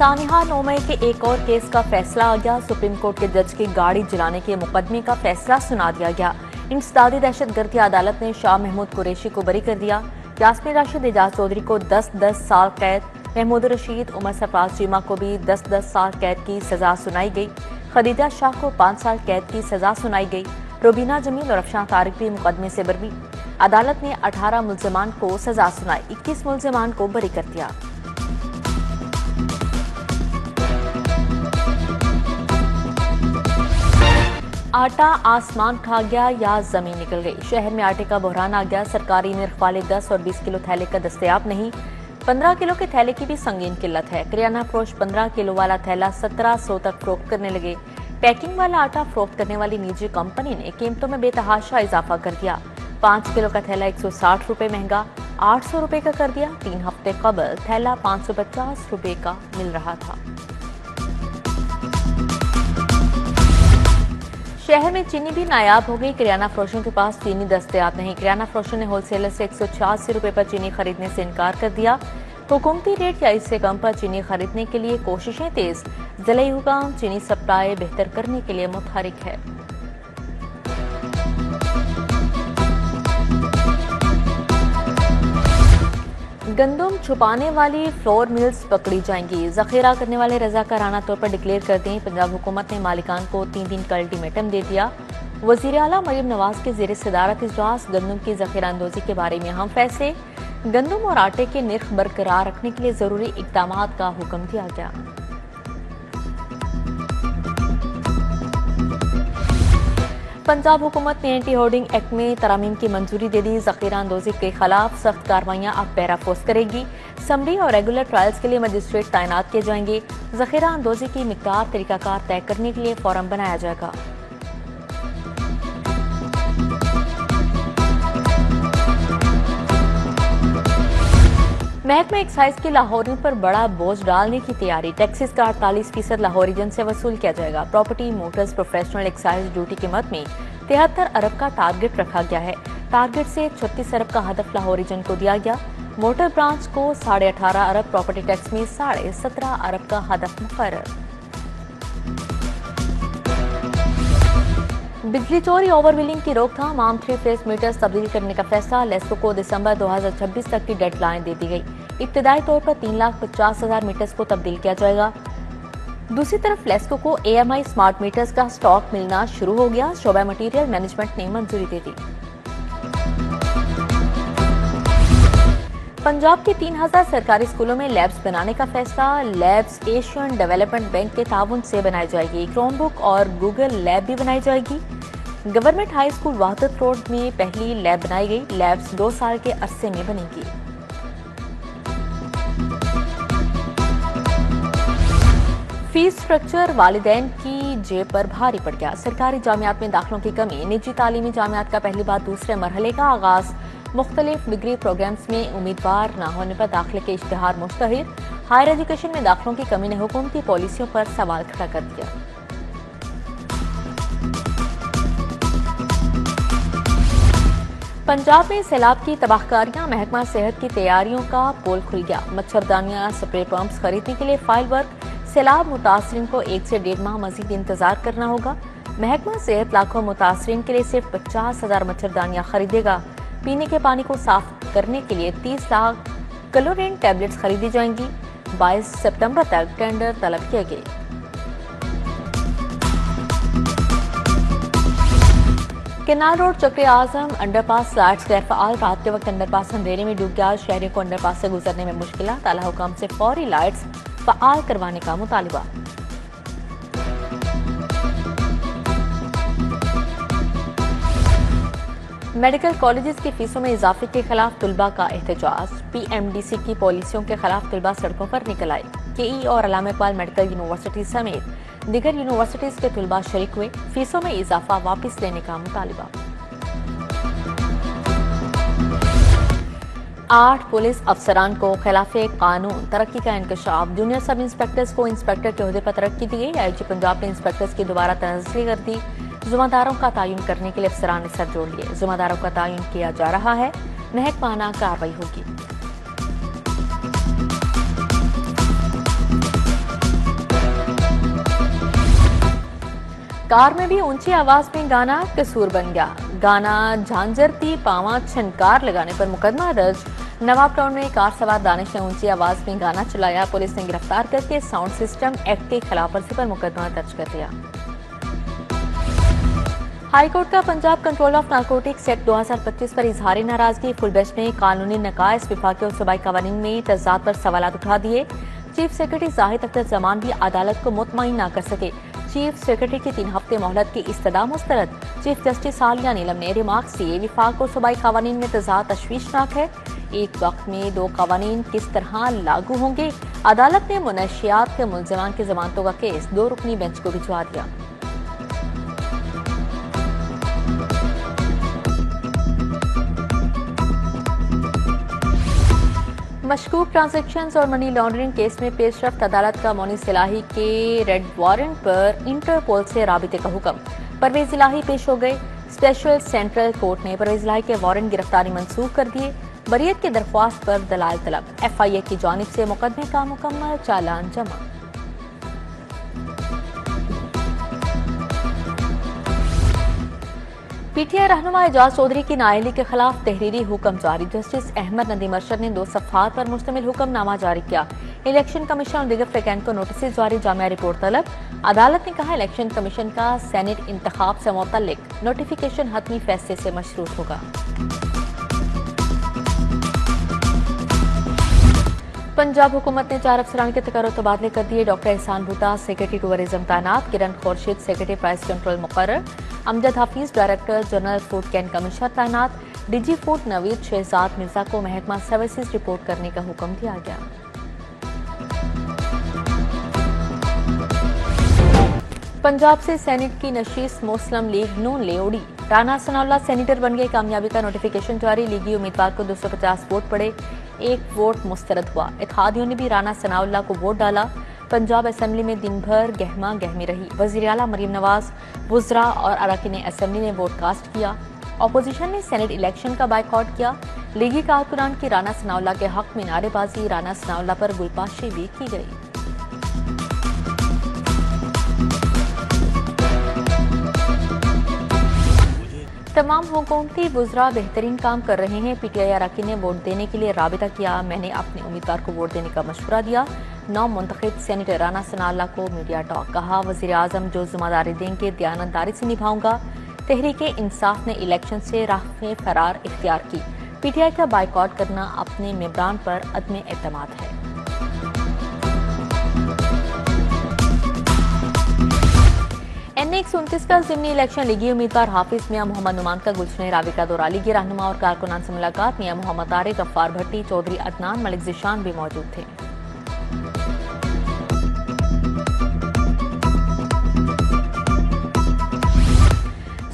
सानिहा 9 मई के एक और केस का फैसला आ गया। सुप्रीम कोर्ट के जज की गाड़ी जलाने के मुकदमे का फैसला सुना दिया गया। इंसदादी दहशतगर्दी अदालत ने शाह महमूद कुरैशी को बरी कर दिया। यास्मीन राशिद, एजाज चौधरी को 10-10 साल कैद, महमूद रशीद, उमर सरफराज चीमा को भी 10-10 साल कैद की सजा सुनाई गई। खदीजा शाह को 5 साल कैद की सजा सुनाई गई। रुबीना जमील और अफशान तारिक भी मुकदमे से बरी। अदालत ने 18 मुल्जिमान को सजा सुनाई, 21 मुल्जिमान को बरी कर दिया। आटा आसमान खा गया या जमीन निकल गई। शहर में आटे का बहरान आ गया। सरकारी निर्ख वाले 10 और 20 किलो थैले का दस्तयाब नहीं। 15 किलो के थैले की भी संगीन किल्लत है। किराना फरोश 15 किलो वाला थैला 1700 तक फरोख्त करने लगे। पैकिंग वाला आटा फरोख्त करने वाली निजी कंपनी ने कीमतों में बेतहाशा इजाफा कर दिया। 5 किलो का थैला 160 रुपए महंगा 800 रुपए का कर दिया। 3 हफ्ते कबल थैला 550 रुपए का मिल रहा था। शहर में चीनी भी नायाब हो गई। किराना फरोशों के पास चीनी दस्तयाब नहीं। किराना फरोशों ने होलसेलर से 186 रुपए पर चीनी खरीदने से इनकार कर दिया। हुकूमती रेट या इससे कम पर चीनी खरीदने के लिए कोशिशें तेज। जिला हुकाम चीनी सप्लाई बेहतर करने के लिए मुतहरिक है। गंदम छुपाने वाली फ्लोर मिल्स पकड़ी जाएंगी। जखीरा करने वाले रजाकाराना तौर पर डिक्लेयर कर दें। पंजाब हुकूमत ने मालिकान को 3 दिन का अल्टीमेटम दे दिया। वजीर आला मरीम नवाज के ज़ेर सदारत इजलास गंदम की जखीरा अंदोजी के बारे में अहम फैसले। गंदम और आटे के निर्ख बरकरार रखने के लिए जरूरी इकदाम का हुक्म दिया गया। पंजाब हुकूमत ने एंटी होर्डिंग एक्ट में तरामीम की मंजूरी दे दी। जखीरा अंदोजी के खिलाफ सख्त कार्रवाइयां अब पैराफोर्स करेगी। समरी और रेगुलर ट्रायल्स के लिए मजिस्ट्रेट तैनात किए जाएंगे। जखीरा अंदोजी की मिकदार तरीकाकार तय करने के लिए फोरम बनाया जाएगा। महकमा एक्साइज की लाहौरियों पर बड़ा बोझ डालने की तैयारी। टैक्सेस का 48% लाहौरीजन से वसूल किया जाएगा। Property Motors professional excise duty कीमत में 73 अरब का टारगेट रखा गया है। टारगेट से 36 अरब का हदफ लाहौरीजन को दिया गया। मोटर ब्रांच को 18.5 अरब, प्रॉपर्टी टैक्स में 17.5 अरब का हदफ मुकर्रर। बिजली चोरी ओवर बिलिंग की रोकथाम, आम 3 फेज मीटर्स तब्दील करने का फैसला। लेस्को को दिसंबर 2026 तक की डेडलाइन दे दी गई। इब्तदाई तौर पर 3,50,000 मीटर्स को तब्दील किया जाएगा। दूसरी तरफ लेस्को को AMI स्मार्ट मीटर्स का स्टॉक मिलना शुरू हो गया। शोबा मटीरियल मैनेजमेंट ने मंजूरी दे दी। पंजाब के 3000 सरकारी स्कूलों में लैब्स बनाने का फैसला। लैब्स एशियन डेवलपमेंट बैंक के ताउन से बनाई जाएगी। क्रोमबुक और गूगल लैब भी बनाई जाएगी। गवर्नमेंट हाई स्कूल वाहदत रोड में पहली लैब बनाई गई। लैब्स 2 साल के अरसे में बनेगी। फीस स्ट्रक्चर वालिदैन की जेब पर भारी पड़ गया। सरकारी जामियात में दाखिलों की कमी। निजी तालीमी जामियात का पहली बार दूसरे मरहले का आगाज। मुख्तलिफ डिग्री प्रोग्राम्स में उम्मीदवार न होने पर दाखिले के इश्तिहार मुश्तहिर। हायर एजुकेशन में दाखिलों की कमी ने हुकूमती पॉलिसियों पर सवाल खड़ा कर दिया। पंजाब में सैलाब की तबाहकारियां, महकमा सेहत की तैयारियों का पोल खुल गया। मच्छरदानियां, स्प्रे पंप्स खरीदने के लिए फाइल वर्क। सैलाब मुतासरीन को 1 से 1.5 माह मजीद इंतजार करना होगा। महकमा सेहत लाखों मुतासरीन के लिए सिर्फ 50,000 मच्छरदानियां खरीदेगा। पीने के पानी को साफ करने के लिए 30 लाख क्लोरीन टैबलेट्स खरीदी जाएंगी। 22 सितंबर तक टेंडर तलब किए गए। केनाल रोड चक्र आजम अंडरपास फ्लैट्स गैर फाल। रात के वक्त अंडरपास अंधेरे में डूब गया। शहरियों को अंडरपास से गुजरने में मुश्किलात। आला हुकाम से फौरी लाइट्स फाल करवाने का मुतालिबा। मेडिकल कॉलेजेस की फीसों में इजाफे के खिलाफ तुलबा का एहतजाज। PMDC की पॉलिसियों के खिलाफ तुलबा सड़कों पर निकल आए। KE और अल्लामा इकबाल मेडिकल यूनिवर्सिटी समेत दीगर यूनिवर्सिटीज के तुलबा शरीक हुए। फीसों में इजाफा वापस लेने का मुतालिबा। 8 पुलिस अफसरान को खिलाफे कानून तरक्की का इंकशाफ। जूनियर सब इंस्पेक्टर्स को इंस्पेक्टर के ओहदे पर तरक्की दी गई। IG पंजाब ने इंस्पेक्टर्स की दोबारा तनस्ली कर दी। जुम्मेदारों का तयन करने के लिए अफसरान ने सर जोड़ लिए। जुम्मेदारों का तयन किया जा रहा है। महकमाना कार्रवाई होगी। कार में भी ऊंची आवाज में गाना कसूर बन गया। गाना झांझरती पावा छनकार लगाने पर मुकदमा दर्ज। नवाब टाउन में कार सवार दानिश ने ऊंची आवाज में गाना चलाया। पुलिस ने गिरफ्तार करके साउंड सिस्टम एक्ट के खिलाफ वर्जी पर मुकदमा दर्ज कर दिया। हाईकोर्ट का Punjab control of narcotics act 2025 पर इजहारी नाराजगी। फुल बेंच ने कानूनी नकाइस विफाकी और सूबाई कवानीन में तजाद पर सवालात उठा दिए। चीफ सेक्रेटरी जाहिद अख्तर जमान भी अदालत को मुतमईन न कर सके। चीफ सेक्रेटरी की 3 हफ्ते मोहलत की इस्तदा मुस्तरद। चीफ जस्टिस आलिया नीलम ने रिमार्क्स दिए। विफाक और सूबाई कवानीन में तजाद तशवीशनाक है। एक वक्त में 2 कवानीन किस तरह लागू होंगे। अदालत ने मुनशियात के मुलजमान की जमानतों का केस 2 रुकनी बेंच को भिजवा दिया। मशकूक ट्रांजैक्शंस और मनी लॉन्ड्रिंग केस में पेशरफ्त अदालत का मौनी इलाही के रेड वारंट पर इंटरपोल से राबिते का हुक्म। परवेज इलाही पेश हो गए। स्पेशल सेंट्रल कोर्ट ने परवेज इलाही के वारंट गिरफ्तारी मंसूख कर दिए। बरियत की दरख्वास्त पर दलाल तलब। FIA की जानिब से मुकदमे का मुकम्मल चालान जमा। PTI रहनुमा एजाज चौधरी की नाअहली के खिलाफ तहरीरी हुक्म जारी। जस्टिस अहमद नदीम अरशद ने 2 सफ़हात पर मुश्तमिल हुक्मनामा जारी किया। इलेक्शन कमीशन और दीगर फ्रिकान को नोटिस जारी। जामिया रिपोर्ट तलब। अदालत ने कहा इलेक्शन कमीशन का सेनेट इंतखाब से मुतल्लिक नोटिफिकेशन हतमी फैसले से मशरूत होगा। पंजाब हुकूमत ने 4 अफसरान के तकर्रुर तबादले कर दिए। डॉक्टर एहसान भुट्टा सेक्रेटरी टूरिज्म तैनात। किरण खुर्शीद सेक्रेटरी प्राइस कंट्रोल मुकर्रर। Amjad Hafeez director general food can commissioner तैनात। DG फूड नवीद शहजाद मिर्जा को महकमा सर्विसेज रिपोर्ट करने का हुक्म दिया गया। पंजाब से सेनेट की नशीस मुस्लिम लीग नून ले उड़ी। राना सनाउल्लाह सेनेटर बन गए। कामयाबी का नोटिफिकेशन जारी। लीगी उम्मीदवार को 250 वोट पड़े। 1 वोट मुस्तरद हुआ। इत्तेहादियों ने भी राना सनाउल्लाह को वोट डाला। पंजाब असेंबली में दिन भर गहमा गहमी रही। वज़ीर आला मरीम नवाज, वुज़रा और अरकान असेंबली ने वोट कास्ट किया। अपोजिशन ने सेनेट इलेक्शन का बायकॉट किया। लीगी कारकुनान की राना सनाउल्लाह के हक में नारेबाजी। राना सनाउल्लाह पर गुलपाशी भी की गई। तमाम हुकूमती वुज़रा बेहतरीन काम कर रहे हैं। PTI अरकान ने वोट देने के लिए राबिता किया। मैंने अपने उम्मीदवार को वोट देने का मशवरा दिया। नौ मुंतखब सेनेटर राना सनाउल्लाह को मीडिया टॉक। कहा वज़ीर आज़म जो जिम्मेदारी देंगे दयानतदारी से निभाऊंगा। तहरीक इंसाफ ने इलेक्शन से राह में फरार इख्तियार की। PTI का बायकॉट करना अपने मेंबरान पर अदम एतमाद है। NA 129 का ज़िमनी इलेक्शन लीगी उम्मीदवार हाफिज मियां मोहम्मद नुमान का गुलशन रावी का दौरा। लीगी रहनुमा और कारकुनान से मुलाकात। मियां मोहम्मद तारिक, गफ्फार भट्टी, चौधरी अदनान, मलिक जिशान भी मौजूद थे।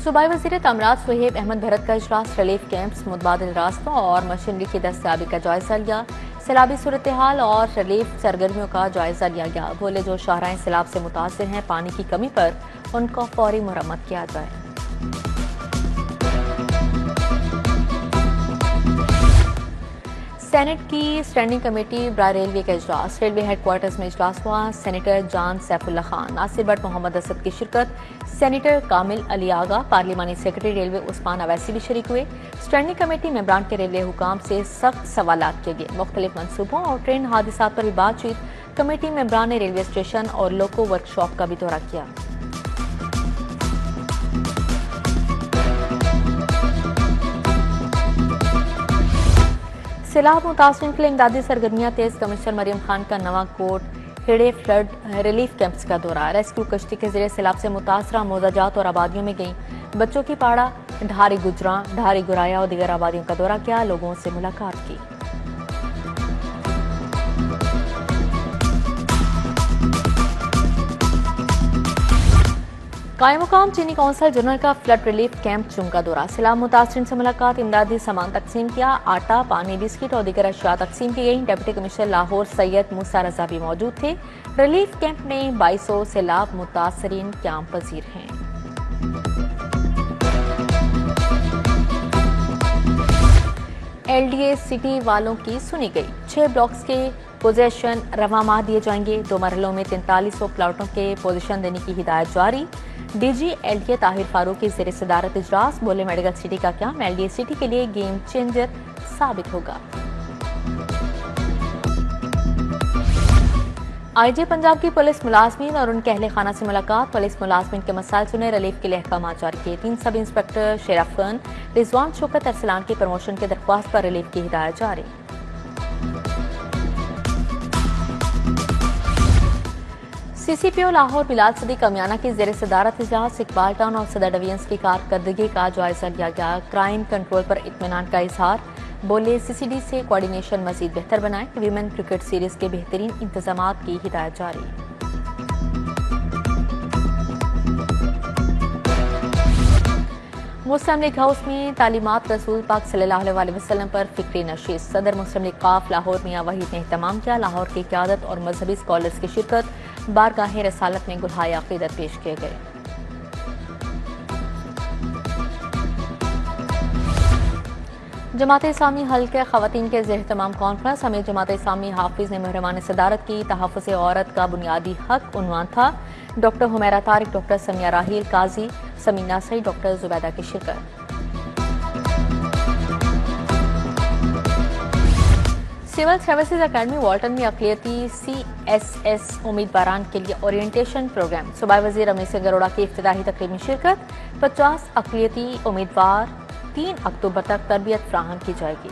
सूबाई वज़ीर तामीरात सुहेब अहमद भरत का इजलास। रिलीफ कैंप्स, मुतबादिल रास्तों और मशीनरी की दस्तयाबी का जायजा लिया। सैलाबी सूरत हाल और रिलीफ सरगर्मियों का जायजा लिया गया। बोले जो शाहराएं सैलाब से मुतासिर हैं पानी की कमी पर उनको फौरी मुरम्मत किया जाए। सेनेट की स्टैंडिंग कमेटी बराए रेलवे का इजलास। रेलवे हेडक्वार्टर्स में इजलास हुआ। सेनेटर जान सैफुल्ला खान, नासिर भट्ट, मोहम्मद असद की शिरकत। सेनेटर कामिल अली आगा, पार्लिमानी सेक्रेटरी रेलवे उस्मान अवैसी भी शरीक हुए। स्टैंडिंग कमेटी मेंबरान के रेलवे हुकाम से सख्त सवालात किए गए। मुख्तलिफ मनसूबों और ट्रेन हादसात पर भी बातचीत। कमेटी मेंबरान ने रेलवे स्टेशन और लोको वर्कशॉप का भी दौरा किया। सैलाब मुतासरीन के लिए इमदादी सरगर्मियां तेज। कमिश्नर मरियम खान का नवा कोट हेड़े फ्लड रिलीफ कैंप्स का दौरा। रेस्क्यू कश्ती के जरिए सैलाब से मुतासरा मोजाजात और आबादियों में गई। बच्चों की पाड़ा, ढारी गुजरा, ढारी गुराया और दीगर आबादियों का दौरा किया। लोगों से मुलाकात की। कायम मुकाम चीनी कौंसल जनरल का फ्लड रिलीफ कैंप चुंग का दौरा। सैलाब मुतासरीन से मुलाकात। इमदादी सामान तकसीम किया। आटा, पानी, बिस्किट और दीगर अशिया तकसीम की गई। डिप्टी कमिश्नर लाहौर सैयद मूसा रजा भी मौजूद थे। रिलीफ कैंप में 2200 सैलाब मुतासरीन कैंप पजीर हैं। LDA सिटी वालों की सुनी गई। 6 ब्लॉक्स के पोजेशन रवा माह दिए जाएंगे। 2 मरहलों में 4300 प्लाटों के पोजीशन देने की हिदायत जारी। डीजी एलडीए ताहिर फारूक की ज़ेर सदारत इजलास, बोले मेडिकल सिटी का क्याम एलडीए सिटी के लिए गेम चेंजर साबित होगा। आईजी पंजाब की पुलिस मुलाजमीन और उनके अहले खाना से मुलाकात, पुलिस मुलाजमीन के मसाइल सुने, रिलीफ के लिए अहकाम जारी किए। 3 सब इंस्पेक्टर शेराफ खान, रिजवान शौकत अरसलान की प्रमोशन की दरख्वास्त पर रिलीफ की हिदायत जारी। सीसीपीओ लाहौर बिलाल सदीक अमियाना की ज़ेर सदारत इजलास, इकबाल टाउन और सदर डिवीजन की कारकर्दगी का जायजा लिया गया। क्राइम कंट्रोल पर इत्मीनान का इजहार, बोले सीसीडी से कोऑर्डिनेशन मजीद बेहतर बनाए। वीमेन क्रिकेट सीरीज के बेहतरीन इंतजामात की हिदायत जारी। मुस्लिम लीग हाउस में तालीमात रसूल पाक सल्लल्लाहु अलैहि वसल्लम पर फिक्री नशीद, सदर मुस्लिम लीग काफ लाहौर मियां वहीद ने एहतमाम किया। लाहौर की क़यादत और मजहबी स्कॉलर्स की शिरकत, बारगाह रसालत में गुलहाए अक़ीदत पेश किए गए। जमात इस्लामी हल्के ख़वातीन के एहतमाम कॉन्फ्रेंस, हमें जमात इस्लामी हाफिज ने मेहरबान सदारत की। तहफ़्फ़ुज़ औरत का बुनियादी हक उन्वान था। डॉक्टर हुमैरा तारिक, डॉक्टर समिया राहील, काजी समीना सईद, डॉक्टर जुबैदा की शिरकत। सिविल सर्विसेज अकेडमी वाल्टन में अक़लियती CSS उम्मीदवारान के लिए ओरिएंटेशन प्रोग्राम, सूबाई वज़ीर रमेश गरोड़ा की इफ्तिताही तकरीब में शिरकत। 50 अक़लियती उम्मीदवार 3 अक्टूबर तक तरबियत फ्राहम की जाएगी।